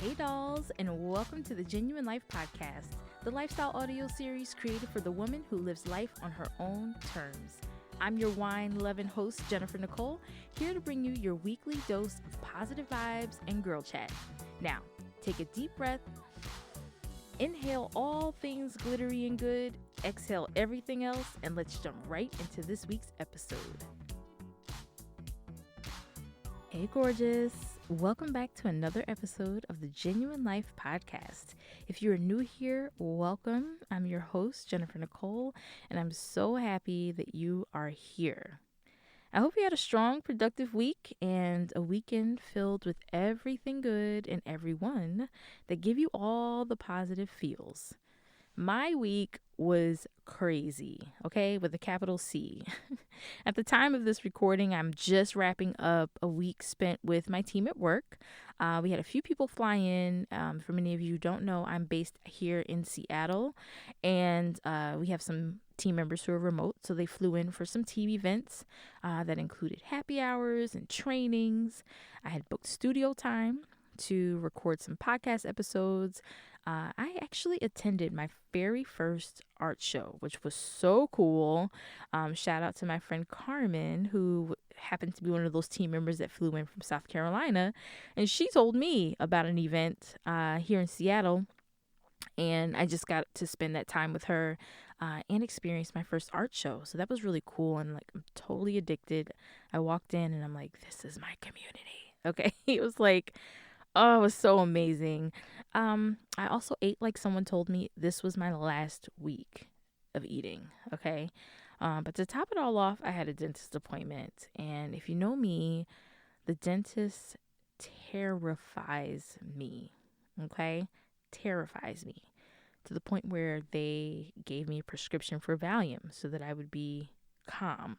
Hey dolls, and welcome to the Genuine Life Podcast, the lifestyle audio series created for the woman who lives life on her own terms. I'm your wine-loving host, Jennifer Nicole, here to bring you your weekly dose of positive vibes and girl chat. Now, take a deep breath, inhale all things glittery and good, exhale everything else, and let's jump right into this week's episode. Hey gorgeous, welcome back to another episode of the Genuine Life Podcast. If you are new here, welcome. I'm your host, Jennifer Nicole, and I'm so happy that you are here. I hope you had a strong, productive week and a weekend filled with everything good and everyone that give you all the positive feels. My week was crazy, okay, with a capital C. At the time of this recording, I'm just wrapping up a week spent with my team at work. We had a few people fly in. For many of you who don't know, I'm based here in Seattle, and we have some team members who are remote, so they flew in for some team events that included happy hours and trainings. I had booked studio time to record some podcast episodes. I actually attended my very first art show, which was so cool. Shout out to my friend Carmen, who happened to be one of those team members that flew in from South Carolina. And she told me about an event here in Seattle. And I just got to spend that time with her and experience my first art show. So that was really cool. And I'm totally addicted. I walked in and I'm like, this is my community. Okay. It was it was so amazing. I also ate like someone told me this was my last week of eating, okay? But to top it all off, I had a dentist appointment. And if you know me, the dentist terrifies me, okay? Terrifies me to the point where they gave me a prescription for Valium so that I would be calm.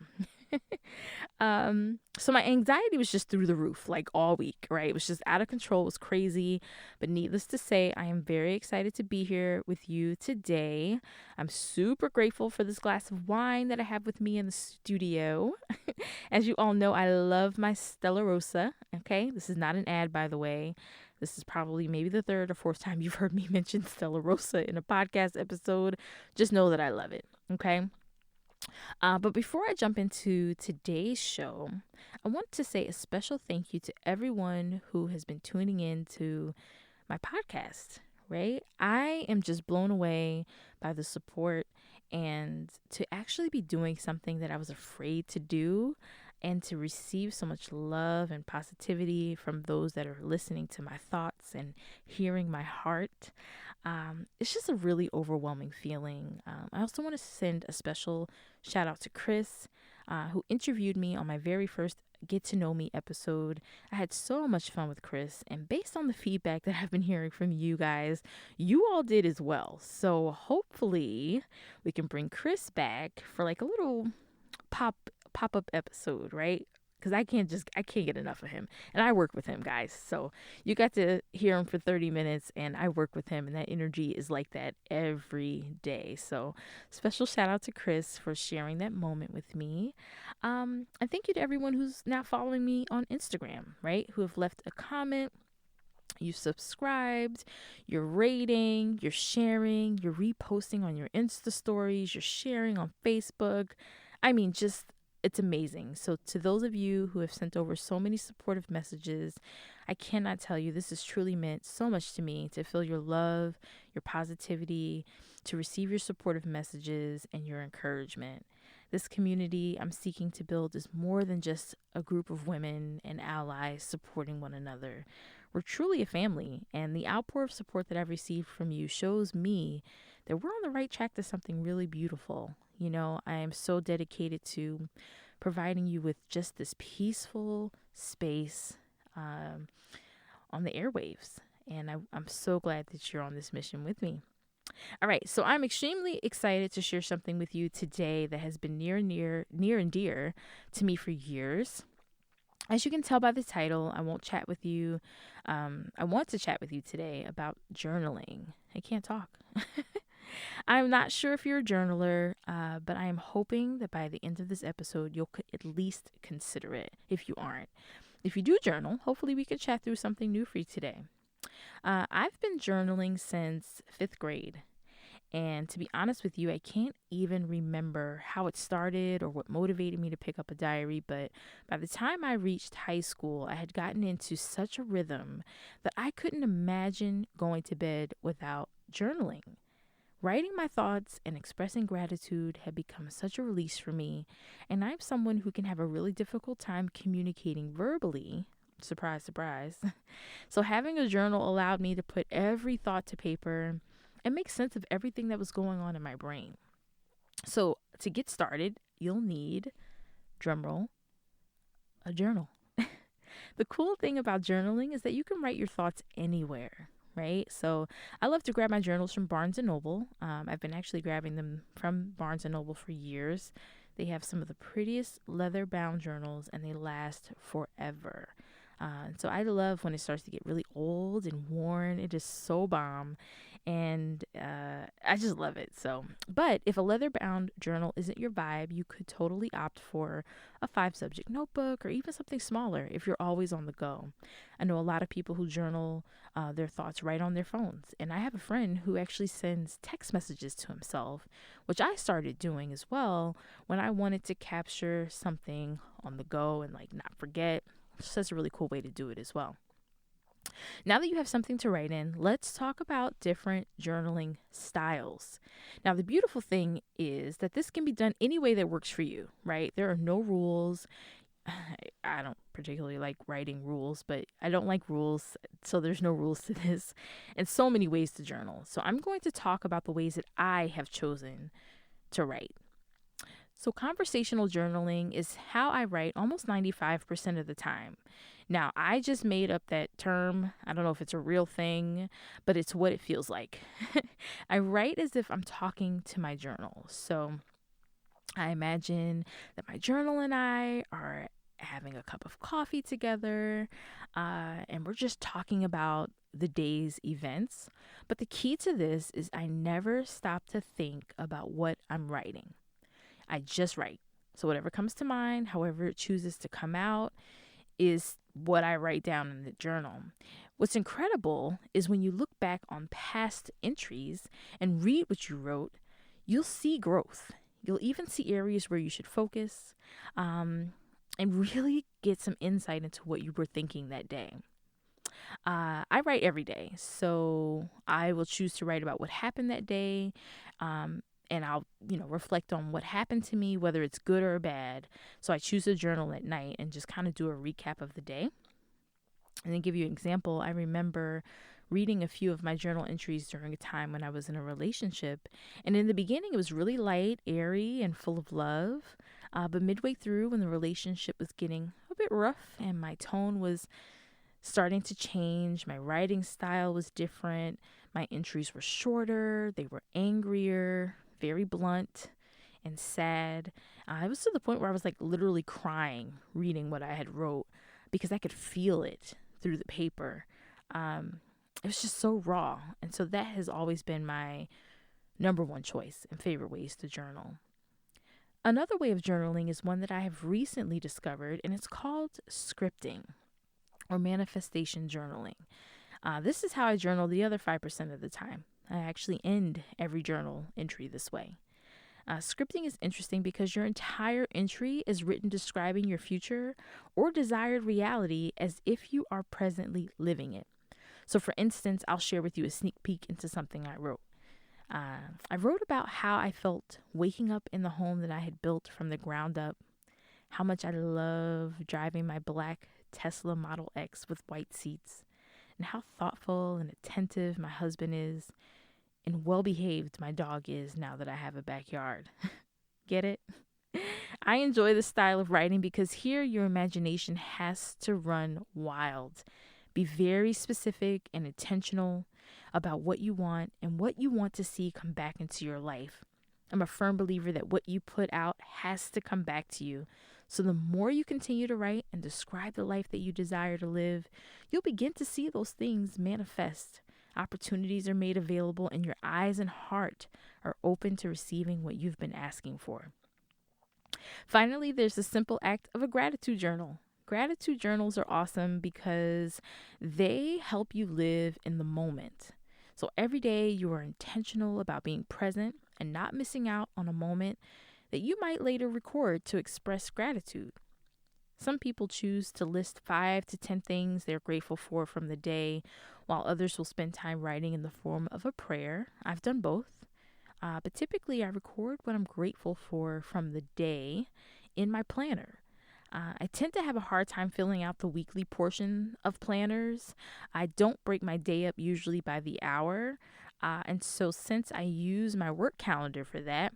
So my anxiety was just through the roof, like all week, right? It was just out of control. It was crazy. But needless to say, I am very excited to be here with you today. I'm super grateful for this glass of wine that I have with me in the studio. As you all know, I love my Stella Rosa. Okay. This is not an ad, by the way. This is probably maybe the third or fourth time you've heard me mention Stella Rosa in a podcast episode. Just know that I love it. Okay. But before I jump into today's show, I want to say a special thank you to everyone who has been tuning in to my podcast, right? I am just blown away by the support and to actually be doing something that I was afraid to do and to receive so much love and positivity from those that are listening to my thoughts and hearing my heart. It's just a really overwhelming feeling. I also want to send a special shout out to Chris, who interviewed me on my very first Get to Know Me episode. I had so much fun with Chris, and based on the feedback that I've been hearing from you guys, you all did as well. So hopefully we can bring Chris back for like a little pop-up episode, right? Because I can't get enough of him. And I work with him, guys. So you got to hear him for 30 minutes and I work with him, and that energy is like that every day. So special shout out to Chris for sharing that moment with me. And thank you to everyone who's now following me on Instagram, right? Who have left a comment. You subscribed, you're rating, you're sharing, you're reposting on your Insta stories, you're sharing on Facebook. I mean, it's amazing. So to those of you who have sent over so many supportive messages, I cannot tell you, this has truly meant so much to me, to feel your love, your positivity, to receive your supportive messages and your encouragement. This community I'm seeking to build is more than just a group of women and allies supporting one another. We're truly a family, and the outpour of support that I've received from you shows me that we're on the right track to something really beautiful. You know, I am so dedicated to providing you with just this peaceful space on the airwaves. And I'm so glad that you're on this mission with me. All right, so I'm extremely excited to share something with you today that has been near and dear to me for years. As you can tell by the title, I want to chat with you today about journaling. I can't talk. I'm not sure if you're a journaler, but I am hoping that by the end of this episode, you'll at least consider it if you aren't. If you do journal, hopefully we could chat through something new for you today. I've been journaling since fifth grade. And to be honest with you, I can't even remember how it started or what motivated me to pick up a diary. But by the time I reached high school, I had gotten into such a rhythm that I couldn't imagine going to bed without journaling. Writing my thoughts and expressing gratitude had become such a release for me, and I'm someone who can have a really difficult time communicating verbally. Surprise, surprise. So, having a journal allowed me to put every thought to paper and make sense of everything that was going on in my brain. So, to get started, you'll need, drumroll, a journal. The cool thing about journaling is that you can write your thoughts anywhere, right? So I love to grab my journals from Barnes and Noble. I've been actually grabbing them from Barnes and Noble for years. They have some of the prettiest leather bound journals and they last forever. So I love when it starts to get really old and worn. It is so bomb. And I just love it. So, but if a leather bound journal isn't your vibe, you could totally opt for a 5 subject notebook or even something smaller if you're always on the go. I know a lot of people who journal their thoughts right on their phones. And I have a friend who actually sends text messages to himself, which I started doing as well when I wanted to capture something on the go and like not forget. So that's a really cool way to do it as well. Now that you have something to write in, let's talk about different journaling styles. Now, the beautiful thing is that this can be done any way that works for you, right? There are no rules. I don't particularly like writing rules, but I don't like rules, so there's no rules to this, and so many ways to journal. So I'm going to talk about the ways that I have chosen to write. So, conversational journaling is how I write almost 95% of the time. Now, I just made up that term. I don't know if it's a real thing, but it's what it feels like. I write as if I'm talking to my journal. So, I imagine that my journal and I are having a cup of coffee together, and we're just talking about the day's events. But the key to this is I never stop to think about what I'm writing. I just write. So whatever comes to mind, however it chooses to come out, is what I write down in the journal. What's incredible is when you look back on past entries and read what you wrote, you'll see growth. You'll even see areas where you should focus and really get some insight into what you were thinking that day. I write every day, so I will choose to write about what happened that day. And I'll, reflect on what happened to me, whether it's good or bad. So I choose a journal at night and just kind of do a recap of the day. And then give you an example. I remember reading a few of my journal entries during a time when I was in a relationship. And in the beginning, it was really light, airy, and full of love. But midway through, when the relationship was getting a bit rough and my tone was starting to change, my writing style was different, my entries were shorter, they were angrier, very blunt and sad. It was to the point where I was like literally crying reading what I had wrote because I could feel it through the paper. It was just so raw. And so that has always been my number one choice and favorite ways to journal. Another way of journaling is one that I have recently discovered, and it's called scripting or manifestation journaling. This is how I journal the other 5% of the time. I actually end every journal entry this way. Scripting is interesting because your entire entry is written describing your future or desired reality as if you are presently living it. So for instance, I'll share with you a sneak peek into something I wrote. I wrote about how I felt waking up in the home that I had built from the ground up, how much I love driving my black Tesla Model X with white seats, and how thoughtful and attentive my husband is, and well-behaved my dog is now that I have a backyard. Get it? I enjoy this style of writing because here your imagination has to run wild. Be very specific and intentional about what you want and what you want to see come back into your life. I'm a firm believer that what you put out has to come back to you. So the more you continue to write and describe the life that you desire to live, you'll begin to see those things manifest. Opportunities are made available and your eyes and heart are open to receiving what you've been asking for. Finally, there's the simple act of a gratitude journal. gratitude journals are awesome because they help you live in the moment. So every day you are intentional about being present and not missing out on a moment that you might later record to express gratitude. Some people choose to list 5 to 10 things they're grateful for from the day, while others will spend time writing in the form of a prayer. I've done both. But typically, I record what I'm grateful for from the day in my planner. I tend to have a hard time filling out the weekly portion of planners. I don't break my day up usually by the hour. And so, since I use my work calendar for that,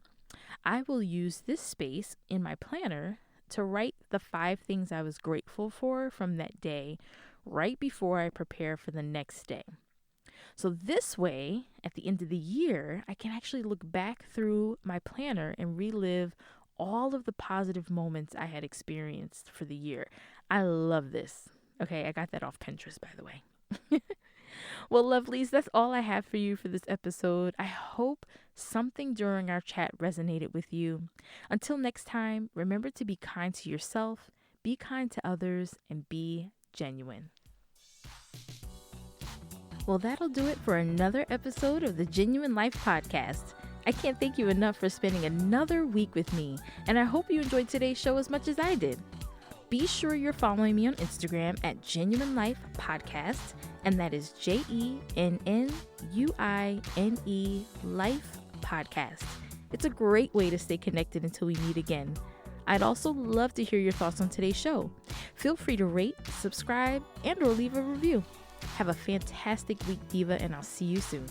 I will use this space in my planner to write the 5 things I was grateful for from that day right before I prepare for the next day. So this way, at the end of the year, I can actually look back through my planner and relive all of the positive moments I had experienced for the year. I love this. Okay, I got that off Pinterest, by the way. Well, lovelies, that's all I have for you for this episode. I hope something during our chat resonated with you. Until next time, remember to be kind to yourself, be kind to others, and be genuine. Well, that'll do it for another episode of the Genuine Life Podcast. I can't thank you enough for spending another week with me, and I hope you enjoyed today's show as much as I did. Be sure you're following me on Instagram at Genuine Life Podcast, and that is JENNUINE Life Podcast. It's a great way to stay connected until we meet again. I'd also love to hear your thoughts on today's show. Feel free to rate, subscribe, and or leave a review. Have a fantastic week, Diva, and I'll see you soon.